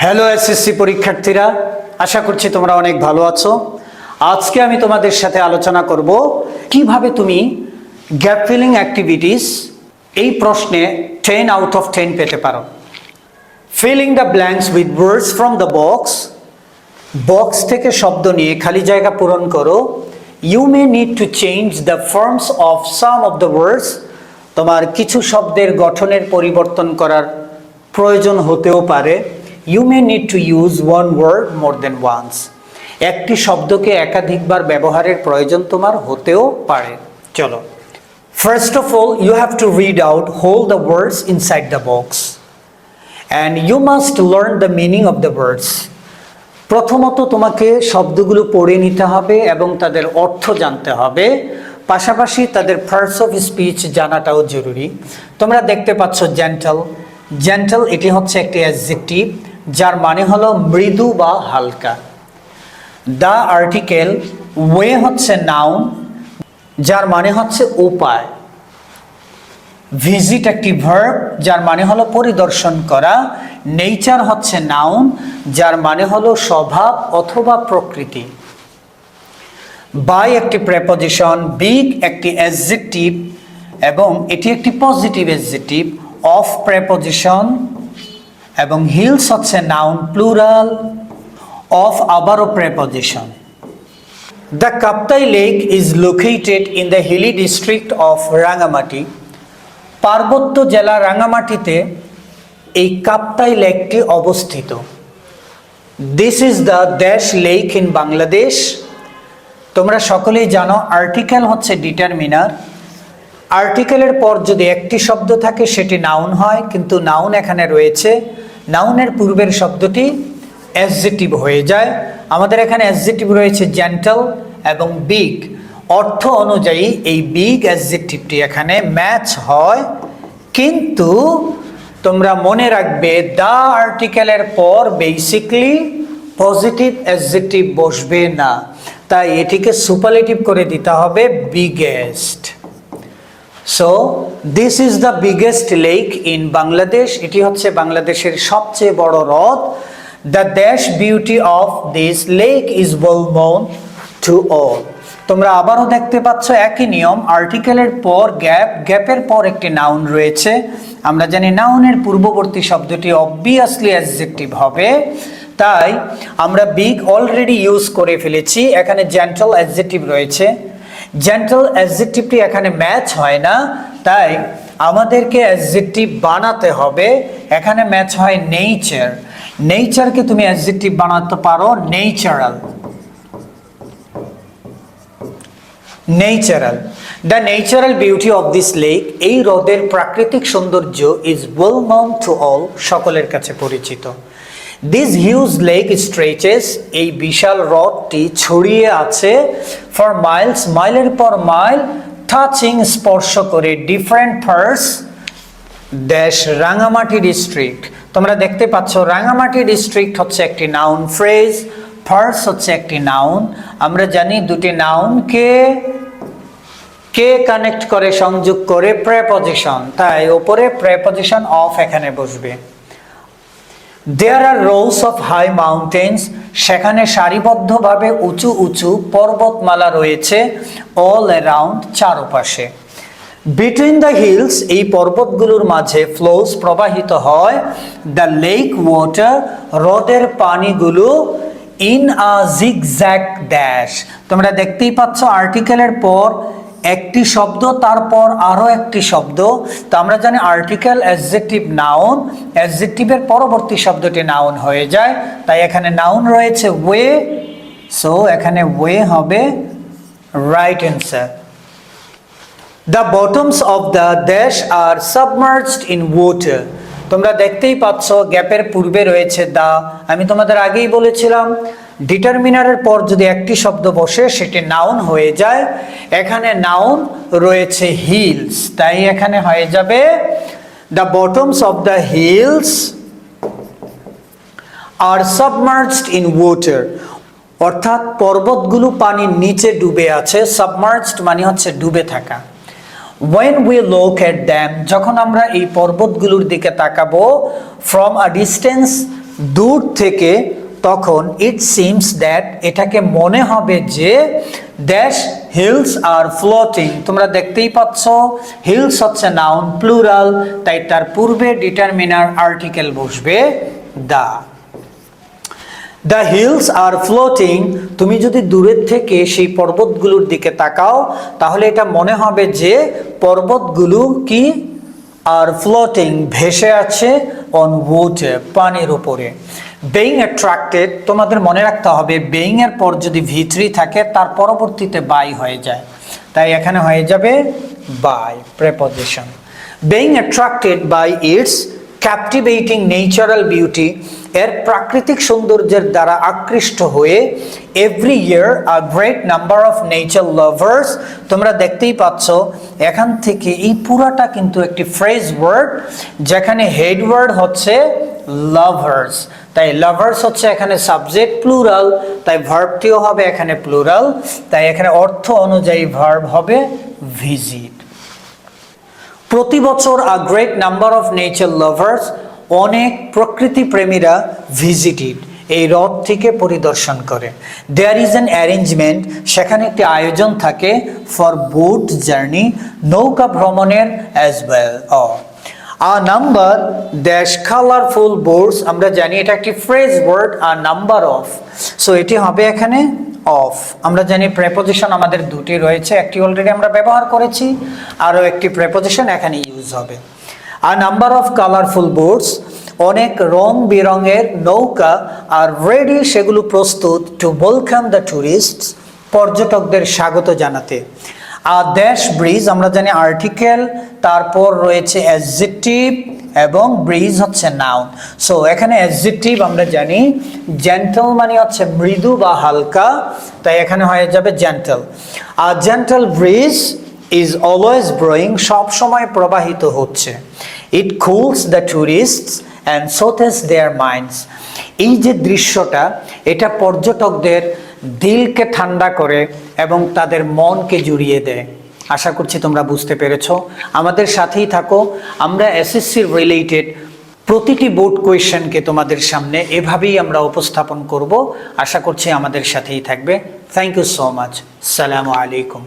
Hello SSC পরীক্ষার্থীরা, আশা করছি তোমরা অনেক ভালো আছো। আজকে আমি তোমাদের সাথে আলোচনা করব কিভাবে তুমি গ্যাপ ফিলিং অ্যাক্টিভিটিস এই প্রশ্নে 10 আউট অফ 10 পেতে পারো। Filling the blanks with words from the box, box থেকে শব্দ নিয়ে খালি জায়গা পূরণ করো। You may need to change the forms of some of the words, তোমার কিছু শব্দের গঠনের পরিবর্তন করার প্রয়োজন হতেও পারে। You may need to use one word more than once. একটি শব্দকে একাধিকবার ব্যবহারের প্রয়োজন তোমার হতেও পারে। চলো, first of all you have to read out all the words inside the box and you must learn the meaning of the words. প্রথমত তোমাকে শব্দগুলো পড়ে নিতে হবে এবং তাদের অর্থ জানতে হবে, পাশাপাশি তাদের পার্টস অফ স্পিচ জানাটাও জরুরি। তোমরা দেখতে পাচ্ছ জেন্টল, জেন্টল এটি হচ্ছে একটি অ্যাডজেক্টিভ যার মানে হলো মৃদু বা হালকা। দ্য আর্টিকেল ওয়ে হচ্ছে নাউন যার মানে হচ্ছে উপায়। ভিজিট একটি ভার্ব যার মানে হলো পরিদর্শন করা। নেচার হচ্ছে নাউন যার মানে হলো স্বভাব অথবা প্রকৃতি। বাই একটি প্রেপোজিশন, বিগ একটি অ্যাডজেক্টিভ এবং এটি একটি পজিটিভ অ্যাডজেক্টিভ। অফ প্রেপোজিশন এবং হিলস হচ্ছে নাউন প্লুরাল। অফ আবারও preposition. The Kaptai lake is located in the hilly district of Rangamati, পার্বত্য জেলা রাঙ্গামাটিতে এই কাপ্তাই লেকটি অবস্থিত। This is the dash lake in Bangladesh. তোমরা সকলেই জানো আর্টিকেল হচ্ছে ডিটারমিনার। আর্টিকেলের পর যদি একটি শব্দ থাকে সেটি নাউন হয়, কিন্তু নাউন এখানে রয়েছে, নাউনের পূর্বের শব্দটি অ্যাডজেক্টিভ হয়ে যায়। আমাদের এখানে অ্যাডজেক্টিভ রয়েছে জেন্টল এবং বিগ। অর্থ অনুযায়ী এই বিগ অ্যাডজেক্টিভটি এখানে ম্যাচ হয়, কিন্তু তোমরা মনে রাখবে দ্য আর্টিকেলের পর বেসিকলি পজিটিভ অ্যাডজেক্টিভ বসবে না, তাই এটিকে সুপারলেটিভ করে দিতে হবে biggest. So this is the biggest lake in Bangladesh, এটি হচ্ছে বাংলাদেশের সবচেয়ে বড় হ্রদ। The dash beauty of this lake is well known to all. তোমরা আবারও দেখতে পাচ্ছ একই নিয়ম, আর্টিকেলের পর গ্যাপ, গ্যাপের পর একটি নাউন রয়েছে। আমরা জানি নাউনের পূর্ববর্তী শব্দটি অবভিয়াসলি অ্যাডজেক্টিভ হবে, তাই আমরা বিগ অলরেডি ইউজ করে ফেলেছি। এখানে জেন্টল অ্যাডজেক্টিভ রয়েছে, জেন্টল অ্যাডজেক্টিভটি এখানে ম্যাচ হয় না, তাই আমাদেরকে অ্যাডজেক্টিভ বানাতে হবে। এখানে ম্যাচ হয় নেচার, নেচারকে তুমি অ্যাডজেক্টিভ বানাতে পারো natural. Natural, the natural beauty of this lake, এই হ্রদের প্রাকৃতিক সৌন্দর্য is well known to all, সকলের কাছে পরিচিত। দিস হিউজ লেক স্ট্রেচেস, এই বিশাল হ্রদটি ছড়িয়ে আছে ফর মাইলস, মাইলের পর মাইল, টাচিং স্পর্শ করে different parts dash Rangamati district. তোমরা দেখতে পাচ্ছ রাঙ্গামাটি ডিস্ট্রিক্ট হচ্ছে একটি নাউন ফ্রেজ, পার্টস হচ্ছে একটি নাউন। আমরা জানি দুটি নাউনকে কে কানেক্ট করে, সংযোগ করে প্রেপোজিশন, তাই ওপরে প্রেপোজিশন অফ এখানে বসবে। দেয়ার আর রোস অফ হাই মাউন্টেন্স, সেখানে সারিবদ্ধভাবে উঁচু উঁচু পর্বতমালা রয়েছে। অল অ্যারাউন্ড, চারপাশে। বিটুইন দ্য হিলস, এই পর্বতগুলোর মাঝে ফ্লোস, প্রবাহিত হয়। দ্য লেক ওয়াটার, হ্রদের পানিগুলো। ইন আ জিগজ্যাগ ড্যাশ, তোমরা দেখতেই পাচ্ছ আর্টিকেলের পর একটি শব্দ, তারপর আরো একটি শব্দ। তো আমরা জানি আর্টিকেল অ্যাডজেক্টিভ নাউন, অ্যাডজেক্টিভের পরবর্তী শব্দটি নাউন হয়ে যায়, তাই এখানে নাউন রয়েছে ওয়ে, সো এখানে ওয়ে হবে right answer. The bottoms of the dash are submerged in water, তোমরা দেখতেই পাচ্ছ গ্যাপের পূর্বে রয়েছে দা। আমি তোমাদের আগেই বলেছিলাম ডিটারমিনারের পর যদি একটি শব্দ বসে সেটি নাউন হয়ে যায়। এখানে নাউন রয়েছে হিলস, তাই এখানে হয়ে যাবে the bottoms of the hills are submerged in water, অর্থাৎ পর্বতগুলো পানির নিচে ডুবে আছে। সাবমার্জড মানে হচ্ছে ডুবে থাকা। When we look at them, যখন আমরা এই পর্বতগুলোর দিকে তাকাবো, from a distance, দূর থেকে, তখন ইট সিমস দ্যাট, এটাকে মনে হবে যে ড্যাশ হিলস আর ফ্লোটিং। তোমরা দেখতেই পাচ্ছ হিলস হচ্ছে নাউন প্লুরাল, তাই তার পূর্বে ডিটারমিনার আর্টিকেল বসবে দা। দ্য হিলস আর ফ্লোটিং, তুমি যদি দূরের থেকে সেই পর্বতগুলোর দিকে তাকাও তাহলে এটা মনে হবে যে পর্বতগুলো কি আর ফ্লোটিং ভেসে আছে অন ওয়াটার, পানির উপরে। বেইং অ্যাট্রাক্টেড, তোমাদের মনে রাখতে হবে বেইং এর পর যদি V3 থাকে তার পরবর্তীতে বাই হয়ে যায়, তাই এখানে হয়ে যাবে by preposition. Being attracted by its captivating natural beauty, এর প্রাকৃতিক সৌন্দর্যের দ্বারা আকৃষ্ট হয়ে every year a great number of nature lovers, তোমরা দেখতেই পাচ্ছ এখান থেকে এই পুরাটা কিন্তু একটি ফ্রেজ ওয়ার্ড, যেখানে হেড ওয়ার্ড হচ্ছে লাভার্স, তাই লাভার্স হচ্ছে এখানে সাবজেক্ট প্লুরাল, তাই ভার্বটিও হবে এখানে প্লুরাল, তাই এখানে অর্থ অনুযায়ী ভার্ব হবে ভিজিট। প্রতি বছর আ great number of nature lovers, অনেক প্রকৃতি প্রেমীরা ভিজিটেড, এই হ্রদটিকে পরিদর্শন করে। দেয়ার ইজ অ্যান অ্যারেঞ্জমেন্ট, সেখানে একটি আয়োজন থাকে ফর বোট জার্নি, নৌকা ভ্রমণের as well. A number dash colourful boats, আমরা জানি এটা একটি phrase word, a number of, so এটি হবে এখানে অফ। আমরা জানি প্রেপোজিশন আমাদের দুটি রয়েছে, একটি অলরেডি আমরা ব্যবহার করেছি, আরও একটি প্রেপোজিশন এখানে ইউজ হবে। আ নাম্বার অফ কালারফুল বোটস, অনেক রং বেরঙের নৌকা, আর রেডি, সেগুলো প্রস্তুত, টু ওয়েলকাম দ্য ট্যুরিস্টস, পর্যটকদের স্বাগত জানাতে। আর ড্যাশ ব্রিজ, আমরা জানি আর্টিকেল, তারপর রয়েছে অ্যাডজেক্টিভ এবং ব্রিজ হচ্ছে নাউন। সো এখানে অ্যাডজেক্টিভ আমরা জানি জেন্টল মানে হচ্ছে মৃদু বা হালকা, তাই এখানে হয়ে যাবে জেন্টল। আর gentle breeze is always blowing, সব সময় প্রবাহিত হচ্ছে। It cools the tourists and soothes their minds, এই যে দৃশ্যটা এটা পর্যটকদের দিলকে ঠান্ডা করে এবং তাদের মনকে জুড়িয়ে দেয়। আশা করছি তোমরা বুঝতে পেরেছো, আমাদের সাথেই থাকো, আমরা এসএসসির রিলেটেড প্রতিটি বোর্ড কোয়েশ্চেনকে তোমাদের সামনে এভাবেই আমরা উপস্থাপন করব। আশা করছি আমাদের সাথেই থাকবে। Thank you so much. আসসালামু আলাইকুম।